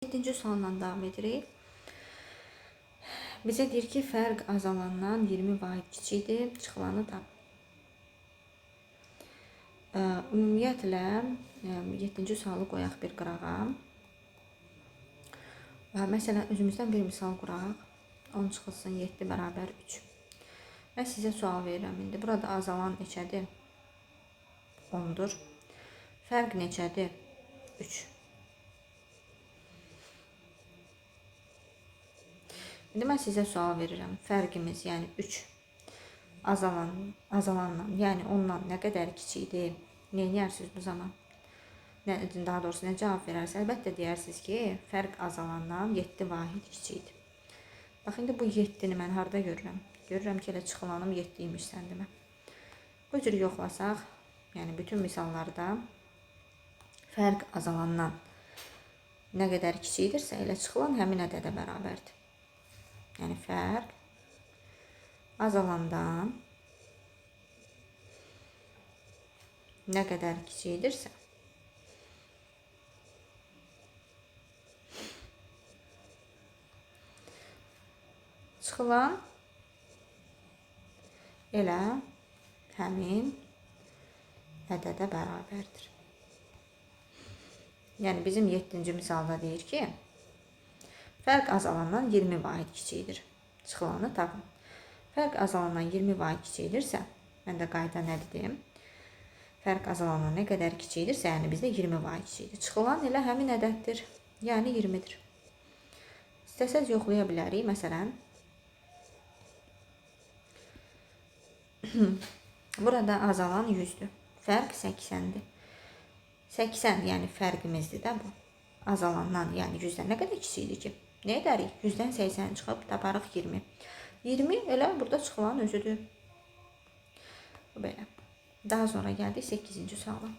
7-ci sualla davam edirik. Bizə deyir ki, fərq azalandan 20 vahid kiçikdir, çıxılanı tap. Ümumiyyətlə 7-ci sualı qoyaq bir qırağa. Məsələn, özümüzdən bir misal quraq. 10 çıxılsın 7 bərabər 3. Mən sizə sual verirəm indi. Burada azalan neçədir? 10'dur. Fərq neçədir? 3. İndi mən sizə sual verirəm. Fərqimiz, yəni 3 azalandan, yəni ondan nə qədər kiçikdir? Nə edərsiniz bu zaman? Daha doğrusu nə cavab verərsiniz? Əlbəttə deyərsiniz ki, fərq azalandan 7 vahid kiçikdir. Bax, indi bu 7-ni mən harada görürəm? Görürəm ki, elə çıxılanım 7 imiş səndimə. Bu cür yoxlasaq, yəni bütün misallarda fərq azalandan nə qədər kiçikdirsə, elə çıxılan həmin ədədə bərabərdir. Yəni fərq azalandan nə qədər kiçikdirsə, çıxılan elə həmin ədədə bərabərdir. Yəni bizim 7-ci misalda deyir ki, fərq azalandan 20 vahid kiçikdir. Çıxılanı tapın. Fərq azalandan 20 vahid kiçikdirsə, mən də qayda nə dedim? Fərq azalandan nə qədər kiçikdirsə, yəni bizdə 20 vahid kiçikdir. Çıxılan elə həmin ədəddir, yəni 20-dir. İstəsəz yoxlaya bilərik. Məsələn, burada azalan 100'dür. Fərq 80'dir. 80 yəni fərqimizdir də bu. Azalandan, yəni 100'dən nə qədər kiçikdir ki? Nə edərik? 100'dən 80 çıxıb taparıq 20. 20 elə burada çıxılan özüdür. Belə. Daha sonra gəldik 8-ci suala.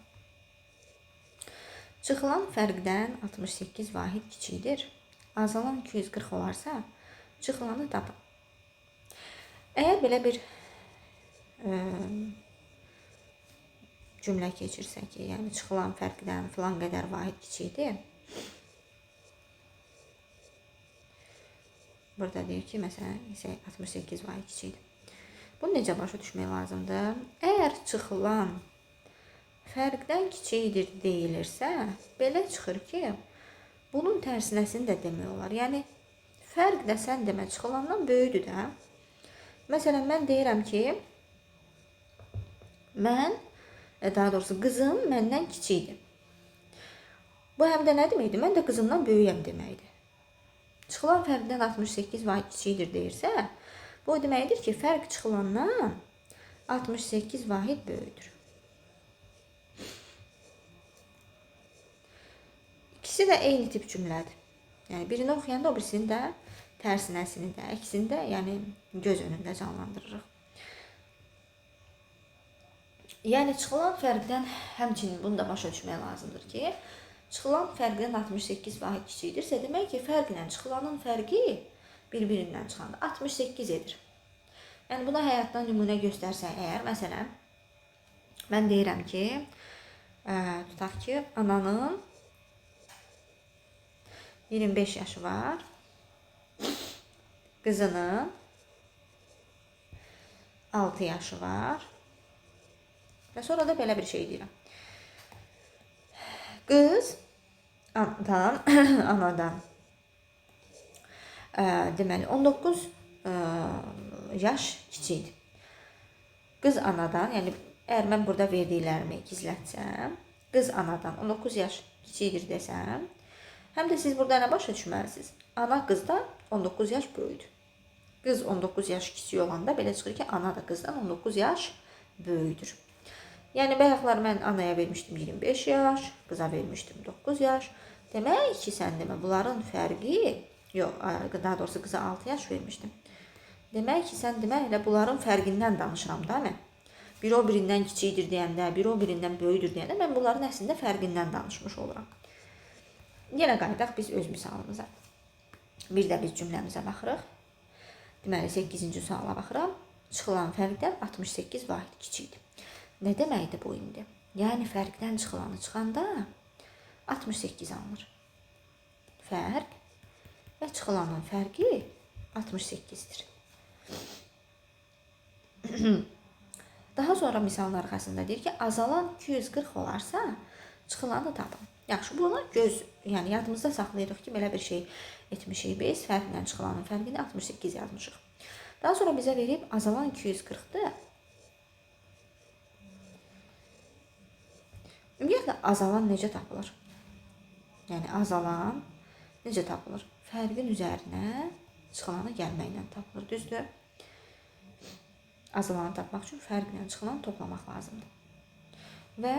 Çıxılan fərqdən 68 vahid kiçikdir. Azalan 240 olarsa, çıxılanı tapın. Əgər belə bir cümlə keçirsək ki, yəni çıxılan fərqdən filan qədər vahid kiçikdir. Burada deyir ki, məsələn, 68 vahid kiçikdir. Bunu necə başa düşmək lazımdır? Əgər çıxılan fərqdən kiçikdir deyilirsə, belə çıxır ki, bunun tərsinəsini də demək olar. Yəni, fərq də sən demə çıxılandan böyüdür də. Məsələn, mən deyirəm ki, daha doğrusu qızım məndən kiçikdir. Bu həm də nə deməkdir? Mən də qızımdan böyüyəm deməkdir. Çıxılan fərqdən 68 vahid kiçikdir deyirsə, bu deməkdir ki, fərq çıxılandan 68 vahid böyüdür. İkisi də eyni tip cümlədir. Yəni, birini oxuyanda o birisini də tərsinəsini də, əksini də, yəni göz önündə canlandırırıq. Yəni, çıxılan fərqdən həmçinin bunu da başa düşmək lazımdır ki, çıxılan fərqdən 68 vahid kiçikdirsə, demək ki, fərqlə çıxılanın fərqi bir-birindən çıxanda 68 edir. Yəni, buna həyatdan nümunə göstərsək əgər, məsələn, mən deyirəm ki, tutaq ki, ananın 25 yaşı var, qızının 6 yaşı var və sonra da belə bir şey deyirəm. Qız anadan deməli 19 yaş kiçikdir. Qız anadan, yəni əgər mən burada verdiklərimi gizlətsəm, qız anadan 19 yaş kiçikdir desəm, həm də siz burada nə başa düşməlisiniz? Ana qızdan 19 yaş böyüdür. Qız 19 yaş kiçik olanda belə çıxır ki, ana da qızdan 19 yaş böyüdür. Yəni, bayaqlar mən anaya vermişdim 25 yaş, qıza vermişdim 9 yaş. Demək ki, sən demə, bunların fərqi, yox, daha doğrusu qıza 6 yaş vermişdim. Demək ki, sən demə, elə bunların fərqindən danışıram da mən. Biri o birindən kiçikdir deyəndə, biri o birindən böyüdür deyəndə, mən bunların əslində fərqindən danışmış oluram. Yenə qayıdaq biz öz misalımıza. Bir də biz cümləmizə baxırıq. Deməli, 8-ci suala baxıram. Çıxılan fərqdən 68 vahid kiçikdir. Nə deməkdir bu indi? Yəni, fərqdən çıxılanı çıxanda 68 alınır. fərq və çıxılanın fərqi 68-dir. Daha sonra misalın arxasında deyir ki, azalan 240 olarsa, çıxılanı tapın. Yaxşı, bunu yəni yadımızda saxlayırıq ki, belə bir şey etmişik biz, fərqlə çıxılanın fərqini 68 yazmışıq. Daha sonra bizə verib azalan 240-dır. Ümumiyyətlə, azalan necə tapılır? Yəni, azalan necə tapılır? Fərqin üzərinə çıxılanı gəlməklə tapılır, düzdür? Azalanı tapmaq üçün fərqlə çıxılanı toplamaq lazımdır. Və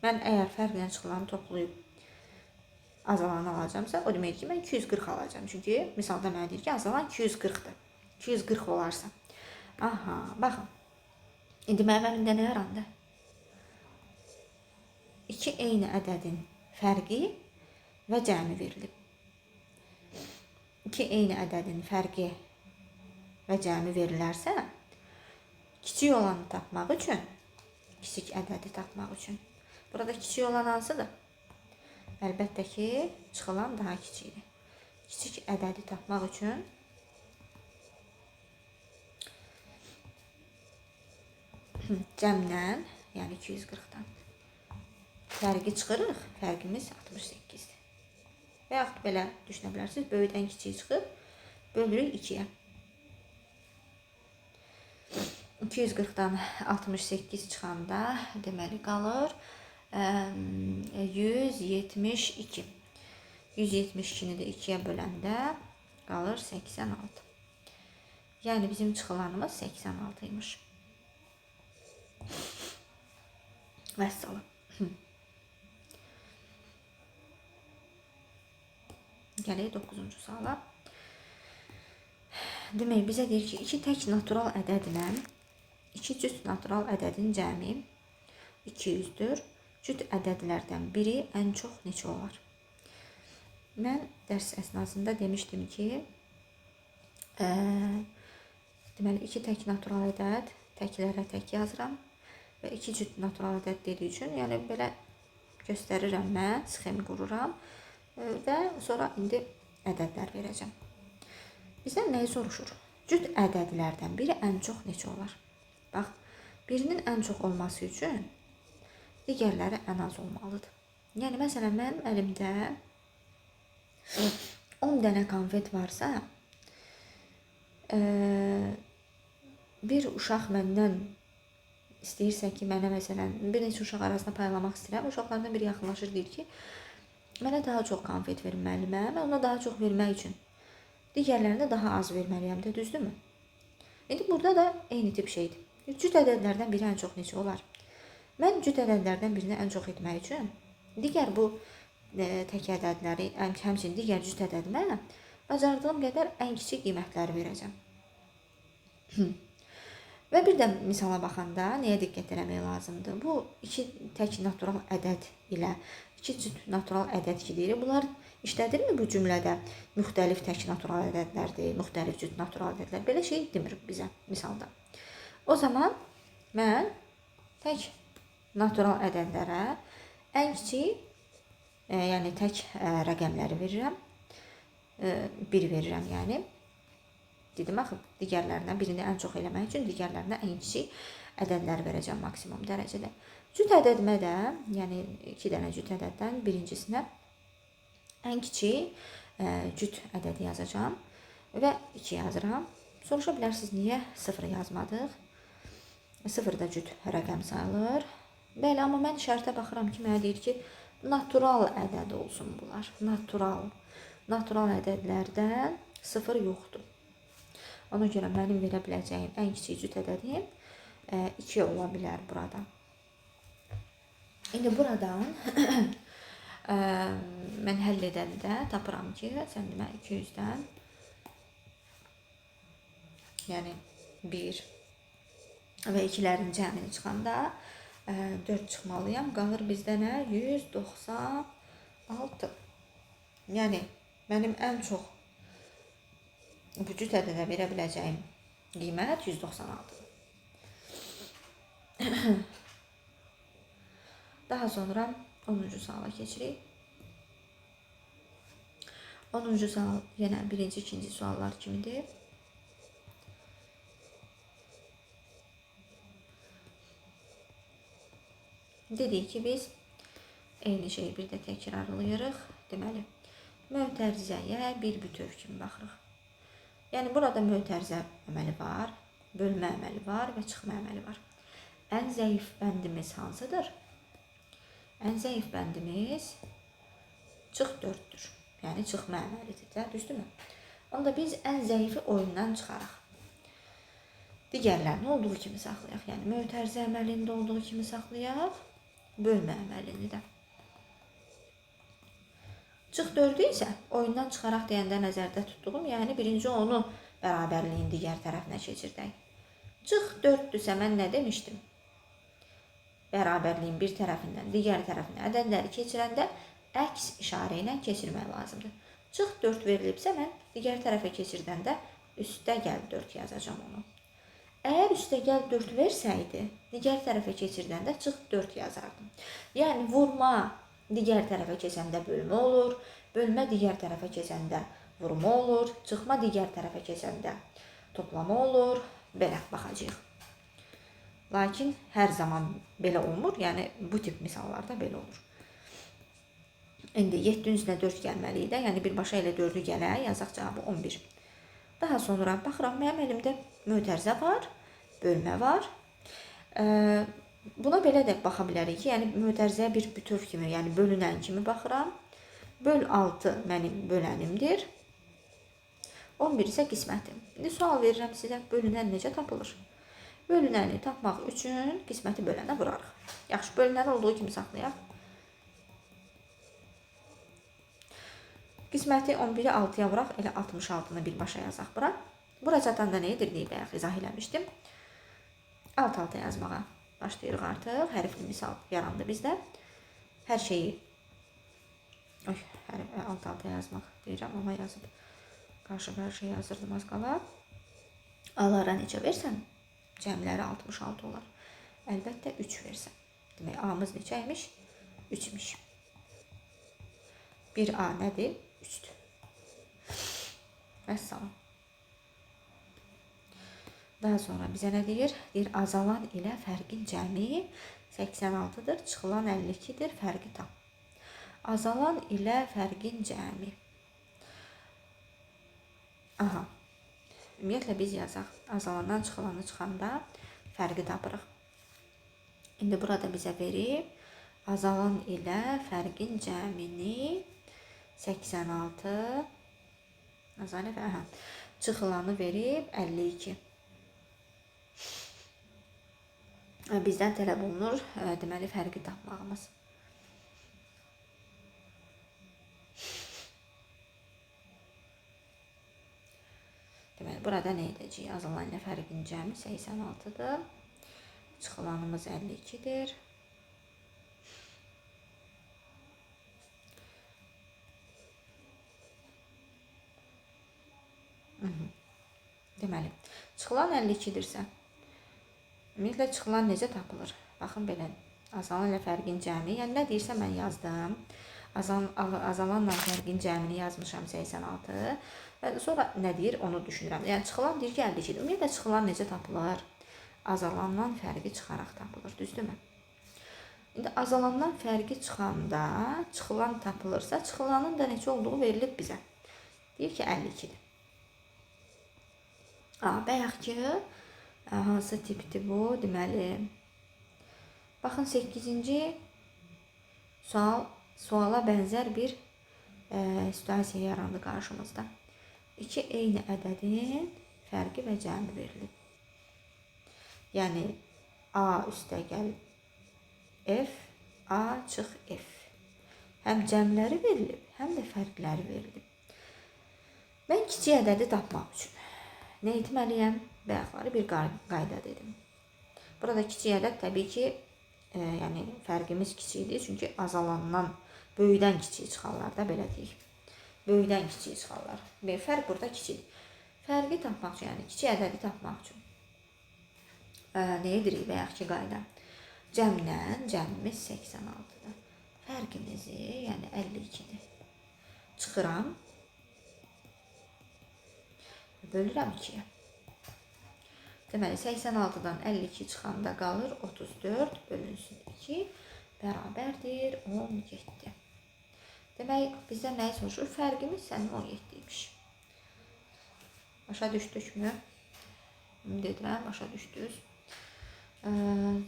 mən əgər fərqlə çıxılanı toplayıb azalanı alacamsa, o deməkdir ki, mən 240 alacam. Çünki misalda mənə deyir ki, azalan 240-dır. 240 olarsa. Aha, baxın. İndi mənim əlimdə nə yarandı? İki eyni ədədin fərqi və cəmi verilib. İki eyni ədədin fərqi və cəmi verilərsə, kiçik olanı tapmaq üçün, kiçik ədədi tapmaq üçün. Burada kiçik olan hansıdır? Əlbəttə ki, çıxılan daha kiçikdir. Kiçik ədədi tapmaq üçün cəmdən, yəni 240-dan fərqi çıxırıq, fərqimiz 68-dir. Və yaxud belə düşünə bilərsiniz, böyükdən kiçik çıxıb, bölürük 2-yə. 240-dan 68 çıxanda deməli qalır 172. 172-ni də 2-yə böləndə qalır 86. Yəni bizim çıxılanımız 86 imiş. Vəssalam. Gələk 9-cu suala. Demək, bizə deyir ki, 2 tək natural ədədlə 2 cüt natural ədədin cəmi 200-dür. Cüt ədədlərdən biri ən çox neçə olar? Mən dərs əsnasında demişdim ki, deməli, 2 tək natural ədəd, təklərə tək yazıram və 2 cüt natural ədəd dediyi üçün, yəni belə göstərirəm mən, sxemi qururam və sonra indi ədədlər verəcəm. Bizdən nəyi soruşur? Cüt ədədlərdən biri ən çox neçə olar? Bax, birinin ən çox olması üçün digərləri ən az olmalıdır. Yəni, məsələn, mənim əlimdə 10 dənə konfet varsa, bir uşaq məndən istəyirsə ki, mənə məsələn, bir neçə uşaq arasında paylamaq istəyirəm, uşaqlardan biri yaxınlaşır, deyir ki, mənə daha çox konfet verin müəllimə, mən ona daha çox vermək üçün digərlərinə daha az verməliyəm də, düzdürmü? İndi burada da eyni tip şeydir. Cüt ədədlərdən biri ən çox neçə olar? Mən cüt ədədlərdən birini ən çox etmək üçün digər bu tək ədədləri, həmçinin digər cüt ədədimə bacardığım qədər ən kiçik qiymətləri verəcəm. Və bir də misala baxanda nəyə diqqət eləmək lazımdır? Bu 2 tək natural ədəd ilə 2 cüt natural ədəd ki deyirik. Bunlar işlədirmi bu cümlədə? Müxtəlif tək natural ədədlərdir, müxtəlif cüt natural ədədlər. Belə şey demir bizə misalda. O zaman mən tək natural ədədlərə ən kiçik, yəni tək rəqəmləri verirəm. 1 verirəm, yəni. Dedim, axı, digərlərinə birini ən çox eləmək üçün digərlərinə ən kiçik ədədlər verəcəm maksimum dərəcədə. Cüt ədədimə də, yəni 2 dənə cüt ədəddən birincisinə ən kiçik cüt ədədi yazacağım və 2 yazıram. Soruşa bilərsiniz, niyə 0 yazmadıq? 0 da cüt rəqəm sayılır. Bəli, amma mən şərtə baxıram ki, mənə deyir ki, natural ədəd olsun bunlar. Natural ədədlərdən 0 yoxdur. Ona görə mənim verə biləcəyim ən kiçik cüt ədədim 2 ola bilər burada. İndi buradan mən həll edəndə tapıram ki, sən demə 200-dən yəni 1 və 2-lərin cəmini çıxanda 4 çıxmalıyam. Qalır bizdə nə? 196. Yəni mənim ən çox bu cüt ədədə verə biləcəyim qiymət 196. Daha sonra 10-cu suala keçirik. 10-cu sual yenə birinci, ikinci suallar kimidir. Dedik ki, biz eyni şeyi bir də təkrarlayırıq. Deməli, mötərizəyə bir bütöv kimi baxırıq. Yəni, burada mötərizə əməli var, bölmə əməli var və çıxma əməli var. Ən zəif bəndimiz hansıdır? Ən zəif bəndimiz çıx 4-dür. Yəni, çıxma əməlidir də, düzdürmü? Onda biz ən zəifi oyundan çıxaraq. Digərlərini olduğu kimi saxlayaq. Yəni, mötərizə əməlində olduğu kimi saxlayaq. Bölmə əməlini də. Çıx 4-ü isə oyundan çıxaraq deyəndə nəzərdə tutduğum, yəni birinci onu bərabərliyin digər tərəfinə keçirdək. Çıx 4-dürsə mən nə demişdim? Bərabərliyin bir tərəfindən digər tərəfinə ədədləri keçirəndə əks işarə ilə keçirmək lazımdır. Çıx 4 verilibsə mən digər tərəfə keçirdəndə üstə gəl 4 yazacağım onu. Əgər üstə gəl 4 versəydi, digər tərəfə keçirdəndə çıx 4 yazardım. Yəni, vurma digər tərəfə keçəndə bölmə olur, bölmə digər tərəfə keçəndə vurma olur, çıxma digər tərəfə keçəndə toplama olur, belə baxacaq. Lakin hər zaman belə olmur, yəni bu tip misallarda belə olur. İndi 7-ün üstünə 4 gəlməli idi, yəni birbaşa elə 4-ü gələ, yazaq cavabı 11. Daha sonra baxıram, mənim əlimdə mötərizə var, bölmə var. Buna belə də baxa bilərik ki, yəni mötərizəyə bir bütöv kimi, yəni bölünən kimi baxıram. Böl 6 mənim bölənimdir. 11 isə qismətim. İndi sual verirəm sizə, bölünən necə tapılır? Bölünəni tapmaq üçün qisməti bölənə vurarıq. Yaxşı, bölünəni olduğu kimi saxlayaq. Qisməti 11-i 6-ya vuraq, elə 66-nı birbaşa yazaq bura. Bura çatanda nə edirdik? Bayaq izah eləmişdim. Alt-alta yazmağa başlayırıq artıq. Hərfli misal yarandı bizdə. Hər şeyi alt-alta yazmaq deyirəm, amma yazıb qarşı-qarşıya yazırdım az qala. A-lara necə versən, cəmləri 66 olar. Əlbəttə 3 versən. Demək, A-mız neçəymiş? 3-müş. 1A nədir? 3'dür. Vəssalam. Daha sonra bizə nə deyir? Deyir, azalan ilə fərqin cəmi 86-dır, çıxılan 52-dir, fərqi tap. Azalan ilə fərqin cəmi. Aha. Ümumiyyətlə biz yazaq. Azalandan çıxılanı çıxanda fərqi tapırıq. İndi burada bizə verib, azalan ilə fərqin cəmini 86, çıxılanı verib 52. Bizdən tələb olunur, deməli, fərqi tapmağımız. Deməli, burada nə edəcəyik? Azalan ilə fərqin cəmi 86-dır. Çıxılanımız 52-dir. Deməli, çıxılan 52-dirsə, ümumiyyətlə çıxılan necə tapılır? Baxın belə, azalan ilə fərqin cəmi, yəni nə deyirsə mən yazdım. Azalanla fərqin cəmini yazmışam 86. Sonra nə deyir onu düşünürəm. Yəni çıxılan deyir ki 52-dir. Ümumiyyətlə çıxılan necə tapılır? Azalandan fərqi çıxaraq tapılır, düzdürmü? İndi azalandan fərqi çıxanda çıxılan tapılırsa, çıxılanın da neçə olduğu verilib bizə. Deyir ki 52-dir. Bayaq ki, hansı tipdir bu? Deməli, baxın 8-ci suala bənzər bir situasiya yarandı qarşımızda. İki eyni ədədin fərqi və cəmi verilib. Yəni, A üstəgəl F, A çıx F. Həm cəmləri verilib, həm də fərqləri verilib. Mən kiçik ədədi tapmaq üçün nə etməliyəm? Bayaqları bir qayda dedim. Burada kiçik ədəd təbii ki, yəni fərqimiz kiçikdir. Çünki azalandan, böyüdən kiçik çıxarlar da, belə deyək. Böyüdən kiçik çıxarlar. Fərq burada kiçik. Fərqi tapmaq üçün, yəni kiçik ədədi tapmaq üçün nə edirik? Bayaqki qayda. Cəmdən cəmimiz 86-dır. Fərqimizi, yəni 52-dir. Çıxıram. bölürəm 2-yə. Deməli 86-dan 52 çıxanda qalır 34 bölünsün 2 bərabərdir 17. Demək bizdən nəyi soruşur? Fərqimiz sənin 17-ymiş. Başa düşdükmü? Ümid edirəm, başa düşdünüz.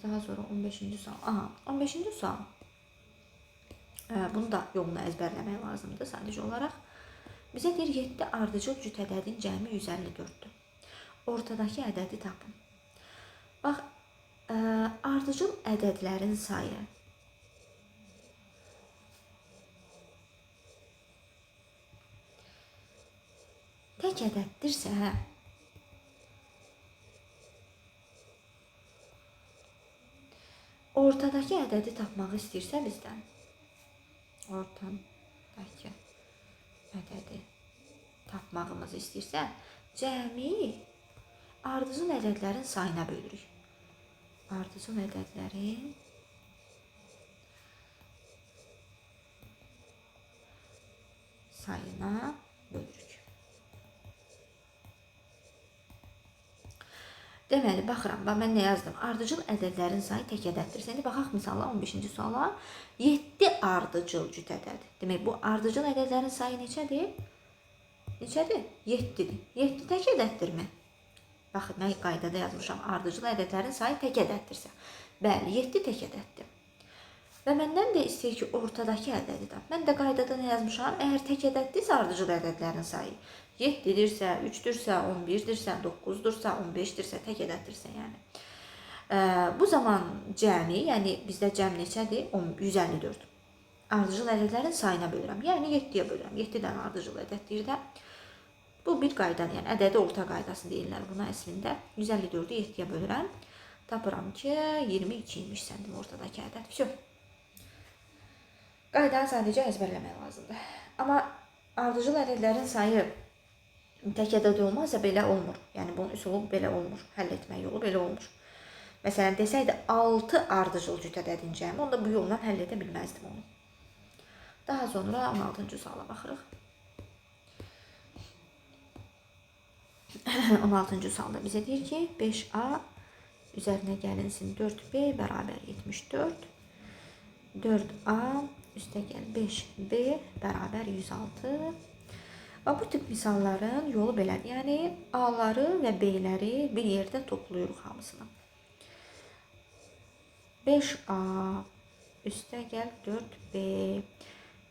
Daha sonra 15-ci sual. Aha, 15-ci sual. Bunu da yolunu əzbərləmək lazımdır sadəcə olaraq. Bizə deyir 7 ardıcıl cüt ədədin cəmi 154-dür. Ortadakı ədədi tapın. Bax, ardıcıl ədədlərin sayı tək ədəddirsə, ortadakı ədədi tapmaq istəyirsə bizdən, ortadakı ədədi tapmağımız istəyirsə, cəmi ardıcıl ədədlərin sayına bölürük. Ardıcıl ədədlərin sayına bölürük. Deməli, baxıram, mən nə yazdım? Ardıcıl ədədlərin sayı tək ədəddir. İndi baxaq misalla 15-ci suala. 7 ardıcıl cüt ədəd. Demək, bu ardıcıl ədədlərin sayı neçədir? Neçədir? 7-dir. 7 tək ədəddirmi? Baxın, mən qaydada yazmışam. Ardıcıl ədədlərin sayı tək ədəddirsə. Bəli, 7 tək ədəddir. Və məndən də istəyir ki, ortadakı ədədi tap. Mən də qaydada nə yazmışam? Əgər tək ədəddirsə ardıcıl ədədlərin sayı 7-dirsə, 3-dürsə, 11-dirsə, 9-dursa, 15-dirsə, tək ədəddirsə yəni. Bu zaman cəmi, yəni bizdə cəm neçədir? 154. Ardıcıl ədədlərin sayına bölürəm. Yəni 7-yə bölürəm. 7 dənə ardıcıl ədəd deyir də. Bu bir qaydadır, yəni ədədi orta qaydası deyirlər buna əslində. 154-ü 7-yə bölürəm. Tapıram ki, 22-ymiş sənin ortadakı ədəd. Всё. Qaydanı sadəcə əzbərləmək lazımdır. Amma ardıcıl ədədlərin sayı tək ədəd olmazsa belə olmur. Yəni bunun üsulu belə olmur. Həll etmək yolu belə olmur. Məsələn, desəydi 6 ardıcıl cüt ədədin cəmi, onda bu yolla həll edə bilməzdim onu. Daha sonra 16-cı suala baxırıq. 16-cı sualda bizə deyir ki, 5A üzərinə gəlinsin 4B bərabər 74. 4A üstəgəl 5B bərabər 106. Və bu tip misalların yolu belədir. Yəni, A-ları və B-ləri bir yerdə toplayırıq hamısını. 5A üstəgəl 4B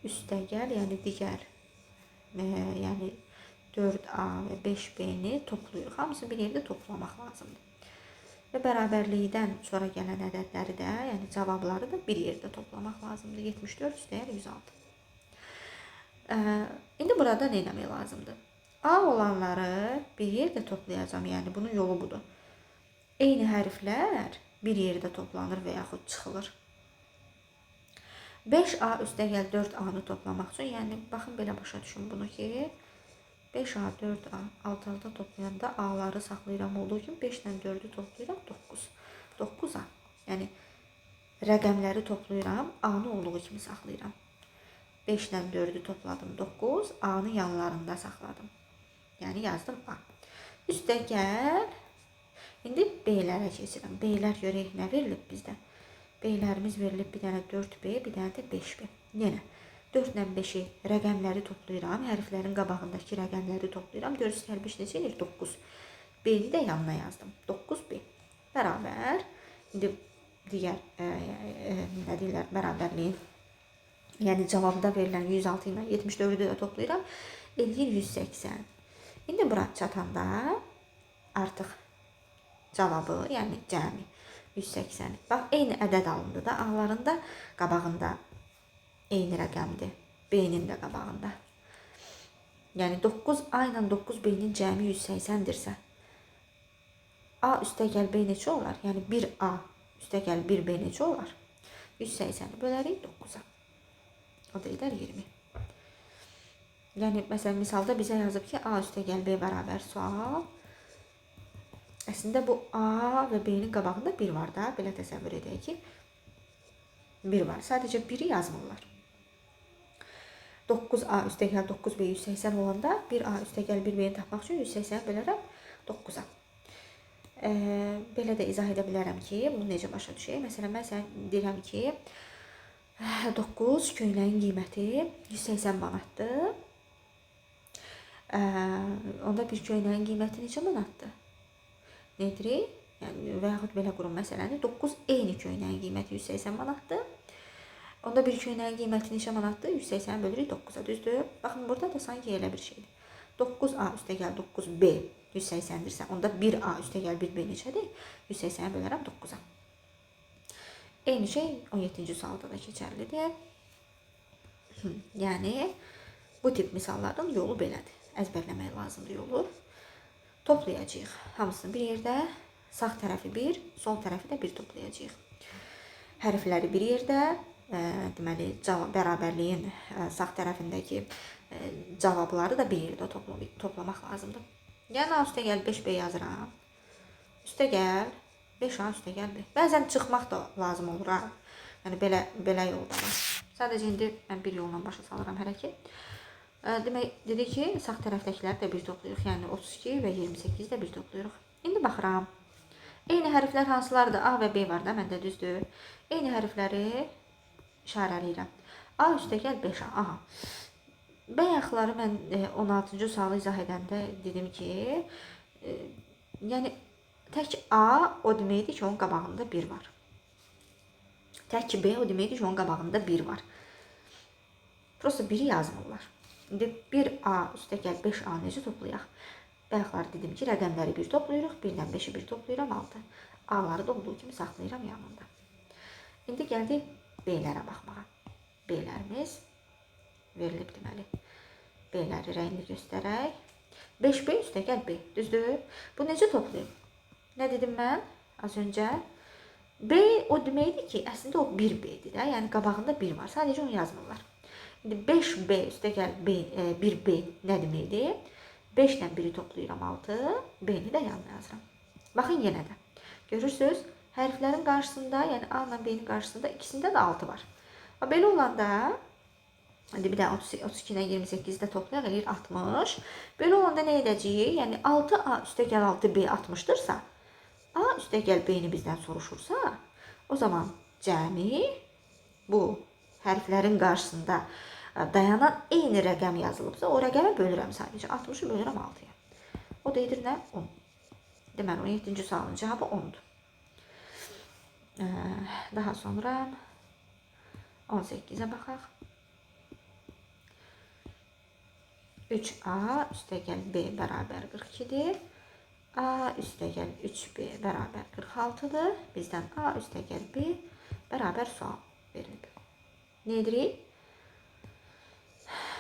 üstəgəl, yəni digər, yəni 4A və 5B-ni toplayırıq. Hamısını bir yerdə toplamaq lazımdır. Və bərabərlikdən sonra gələn ədədləri də, yəni cavabları da bir yerdə toplamaq lazımdır. 74 üstəgəl 106. İndi burada nə etmək lazımdır? A olanları bir yerdə toplayacağım, yəni bunun yolu budur. Eyni hərflər bir yerdə toplanır və yaxud çıxılır. 5A üstəgəl 4A-nı toplamaq üçün, yəni baxın belə başa düşün bunu ki, 5A, 4A, alt-alta toplayanda A-ları saxlayıram olduğu kimi 5 ilə 4-ü toplayıram 9. 9A, yəni rəqəmləri toplayıram, A-nı olduğu kimi saxlayıram. 5 ilə 4-ü topladım 9, A-nı yanlarında saxladım. Yəni yazdım A. Üstəgəl, indi B-lərə keçirəm. B-lər görək nə verilib bizdə? B-lərimiz verilib bir dənə 4B, bir dənə də 5B. Yenə 4 ilə 5-i rəqəmləri toplayıram, hərflərin qabağındakı rəqəmləri toplayıram. 4 üstəgəl 5 neçə edir? 9. B-ni də yanına yazdım. 9B bərabər. İndi digər nə deyirlər, bərabərliyin, yəni cavabda verilən 106 ilə 74-ü də toplayıram. Eləyir 180. İndi bura çatanda artıq cavabı, yəni cəmi 180. Bax, eyni ədəd alındı da, A-ların da qabağında eyni rəqəmdir. B-nin də qabağında. Yəni 9A ilə 9B-nin cəmi 180-dirsə, A üstəgəl B neçə olar? Yəni 1A üstəgəl 1B neçə olar? 180-i bölərik 9-a. O da edər 20. Yəni, məsələn, misalda bizə yazıb ki, A üstəgəl B bərabər sual. Əslində, bu A və B-nin qabağında 1 var da. Belə təsəvvür edək ki, 1 var. Sadəcə 1-i yazmırlar. 9a üstəgəl 9b 180 olanda 1a üstəgəl 1b-ni tapmaq üçün 180 bölərəm 9-a. Belə də izah edə bilərəm ki, bunu necə başa düşək. Məsələn, mən sənə deyirəm ki, 9 köynəyin qiyməti 180 manatdır. Onda bir köynəyin qiyməti neçə manatdır? Nedir? Yəni, və yaxud belə qurum məsələni. 9 eyni köynəyin qiyməti 180 manatdır. Onda bir köynəyin qiyməti neçə manatdır? 180 bölürük 9-a, düzdür? Baxın, burada da sanki elə bir şeydir. 9a üstəgəl 9b 180-dirsə, onda 1a üstəgəl 1b neçədir? 180 bölərəm 9-a. Eyni şey 17-ci sualda da keçərlidir. Yəni, bu tip misalların yolu belədir. Əzbərləmək lazımdır yolu. Toplayacağıq hamısını bir yerdə. Sağ tərəfi 1, sol tərəfi də 1 toplayacağıq. Hərfləri bir yerdə. Deməli, bərabərliyin sağ tərəfindəki cavabları da bir yerdə toplamaq lazımdır. Yəni, A üstəgəl 5B yazıram. Üstəgəl 5A üstəgəl B. Bəzən çıxmaq da lazım olur. Yəni, belə yolda var. Sadəcə indi mən bir yolla başa salıram hərəkət. Demək, dedik ki, sağ tərəfdəkiləri də bir toplayırıq. Yəni, 32 və 28 də bir toplayırıq. İndi baxıram. Eyni hərflər hansılardır? A və B var da, məndə düzdür. Eyni hərfləri işarələyirəm. A üstəgəl 5A. Aha. Bayaqları mən 16-cı sualı izah edəndə dedim ki, yəni tək A o deməkdir ki, onun qabağında 1 var. Tək B o deməkdir ki, onun qabağında 1 var. Prosta 1-i yazmırlar. İndi 1A üstəgəl 5A necə toplayaq? Bayaqları dedim ki, rəqəmləri 1 toplayırıq, 1-dən 5-i 1 toplayıram 6. A-ları da olduğu kimi saxlayıram yanında. İndi gəldik B-lərə baxmağa. B-lərimiz verilib deməli. B-ləri rəngli göstərək. 5B üstəgəl B. Düzdür? Bu necə toplayım? Nə dedim mən az öncə? B o deməkdir ki, əslində o 1B-dir də. Yəni qabağında 1 var. Sadəcə onu yazmırlar. İndi 5B üstəgəl 1B nə deməkdir? 5-dən 1-i toplayıram 6. B-ni də yanına yazıram. Baxın yenə də. Görürsünüz? Hərflərin qarşısında, yəni A ilə B-nin qarşısında ikisində də 6 var. Belə olanda, bir də 32 ilə 28-i də toplayaq, eləyir 60. Belə olanda nə edəcəyik? Yəni 6A üstəgəl 6B 60-dırsa, A üstəgəl B-ni bizdən soruşursa, o zaman cəmi bu hərflərin qarşısında dayanan eyni rəqəm yazılıbsa, o rəqəmə bölürəm sadəcə. 60-ı bölürəm 6-ya. O da edir nə? 10. Deməli, 17-ci sualın cavabı 10-dur. Daha sonra 18-ə baxaq. 3A üstəgəl B bərabər 42-dir. A üstəgəl 3B bərabər 46-dır. Bizdən A üstəgəl B bərabər sual verilib. Nə edirik?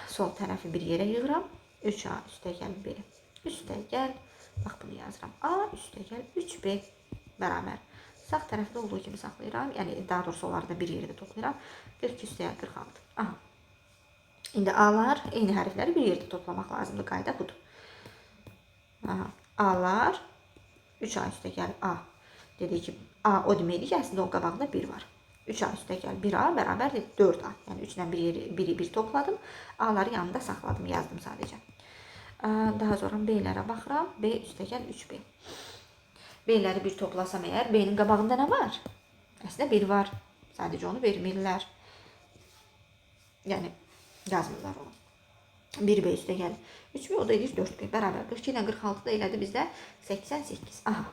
Sol tərəfi bir yerə yığıram. 3A üstəgəl B üstəgəl, bax bunu yazıram. A üstəgəl 3B bərabər. Sağ tərəfdə olduğu kimi saxlayıram. Yəni, daha doğrusu onları da bir yerdə toplayıram. 42 üstəgəl 46. Aha. İndi A-lar, eyni hərfləri bir yerdə toplamaq lazımdır. Qayda budur. Aha. A-lar 3A üstəgəl A. Dedik ki, A o deməkdir ki, əslində onun qabağında 1 var. 3A üstəgəl 1A bərabərdir 4A. Yəni, 3-dən 1-i 1 topladım. A-ları yanında saxladım, yazdım sadəcə. Daha sonra B-lərə baxıram. B üstəgəl 3B. B-ləri bir toplasam əgər, B-nin qabağında nə var? Əslində 1 var. Sadəcə onu vermirlər. Yəni, yazmırlar onu. 1B üstəgəl 3B, o da edir 4B. Bərabər 42 ilə 46 da elədi bizdə 88. Aha.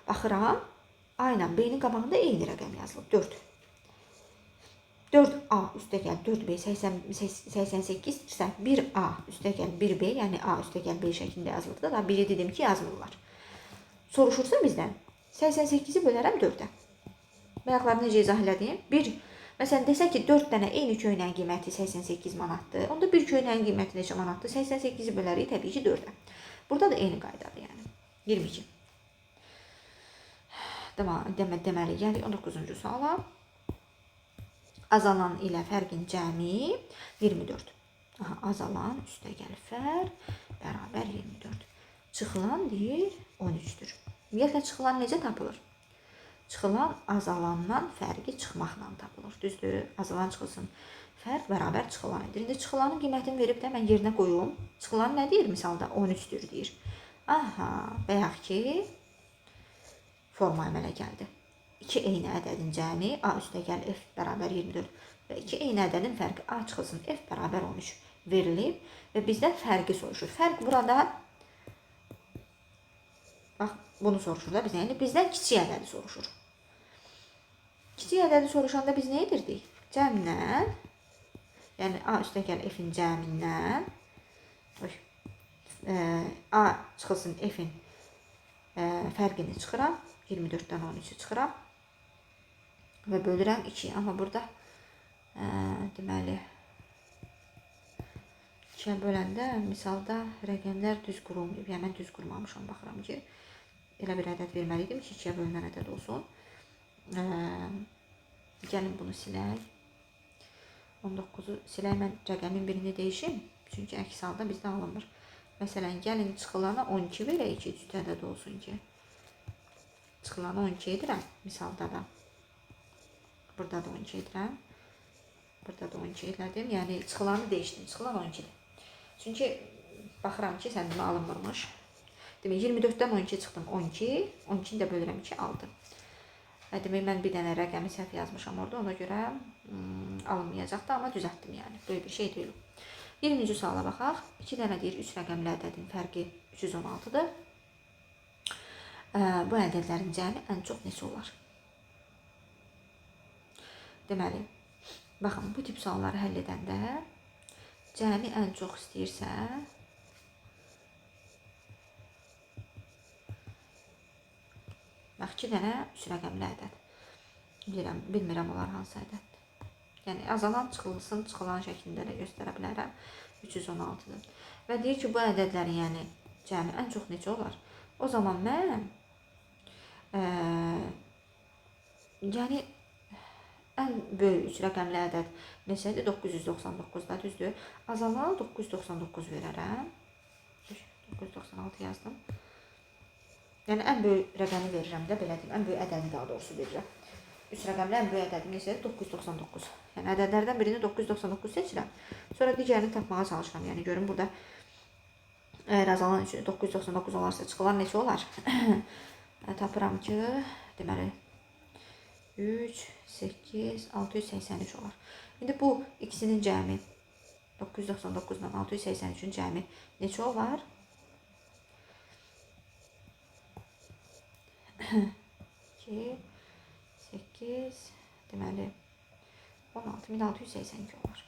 Baxıram. A ilə B-nin qabağında eyni rəqəm yazılıb. 4. 4A üstəgəl 4B 88-dirsə, 1A üstəgəl 1B, yəni A üstəgəl B şəklində yazılıbdır. Daha biri dedim ki, yazmırlar. Soruşursa bizdən 88-i bölərəm 4-ə. Bayaqları necə izah elədim? Məsələn, desək ki, 4 dənə eyni köynəyin qiyməti 88 manatdır. Onda bir köynəyin qiyməti neçə manatdır? 88-i bölərik təbii ki, 4-ə. Burada da eyni qaydadır, yəni. 22. Deməli, yəni 19-cu suala. Azalan ilə fərqin cəmi 24. Aha, azalan üstəgəl fərq bərabər 24. Çıxılan deyir 13-dür. Ümumiyyətlə, çıxılan necə tapılır? Çıxılan azalandan fərqi çıxmaqla tapılır. Düzdür? Azalan çıxılsın, Fərq bərabər çıxılan edir. İndi çıxılanın qiymətini verib də mən yerinə qoyum. Çıxılan nə deyir? Misalda 13-dür deyir. Aha, bayaq ki forma əmələ gəldi. 2 eyni ədədin cəmi A üstəgəl F bərabər 24 və 2 eyni ədədin fərqi A çıxılsın F bərabər 13 verilib və bizdən fərqi soruşur. Fərq burada bax bunu soruşur da bizdən. Yəni bizdən kiçik ədədi soruşur. Kiçik ədədi soruşanda biz nə edirdik? Cəmdən, yəni A üstəgəl F-in cəmindən A çıxılsın F-in fərqini çıxıram. 24-dən 13-ü çıxıram və bölürəm 2. Amma burada deməli 2-yə böləndə misalda rəqəmlər düz qurulmayıb. Yəni mən düz qurmamışam. Baxıram ki, elə bir ədəd verməliydim ki, 2-yə bölünən ədəd olsun. Gəlin bunu silək. 19-u silək, mən rəqəmin birini dəyişim. Çünki əks halda bizdə alınmır. Məsələn, gəlin çıxılana 12 verək ki, cüt ədəd olsun ki. Çıxılanı 12 edirəm, misalda da. Burada da 12 edirəm. Burada da 12 elədim. Yəni, çıxılanı dəyişdim. Çıxılan 12-dir. Çünki baxıram ki, səndimə alınmırmış. Demək, 24-dən 12 çıxdım 12. 12-ni də bölürəm ki, 6. Demək, mən bir dənə rəqəmi səhv yazmışam orada. Ona görə alınmayacaqdı, amma düzəltdim yəni. Böyük bir şey deyil. 20-ci suala baxaq. 2 dənə deyir, 3 rəqəmli ədədin fərqi 316-dır. Bu ədədlərin cəmi ən çox neçə olar? Deməli, baxın, bu tip sualları həll edəndə cəmi ən çox istəyirsə, bax, 2 dənə 3 rəqəmli ədəd. Bilmirəm onlar hansı ədəddir. Yəni, azalan çıxılsın, çıxılan şəklində də göstərə bilərəm. 316-dır. Və deyir ki, bu ədədlərin yəni cəmi ən çox necə olar? O zaman mən yəni ən böyük 3 rəqəmli ədəd neçədir? 999-da, düzdür? Azalana 999 verərəm. 996 yazdım. Yəni ən böyük rəqəmi verirəm də, belə deyim. Ən böyük ədədi daha doğrusu verirəm. 3 rəqəmli ən böyük ədədi neçədir? 999. Yəni ədədlərdən birini 999 seçirəm. Sonra digərini tapmağa çalışıram. Yəni görün burada əgər azalan 999 olarsa çıxılan neçə olar? Tapıram ki, deməli 3, 8, 683 olar. İndi bu ikisinin cəmi 999 ilə 683-ün cəmi neçə olar? 2, 8, deməli 16682 olar.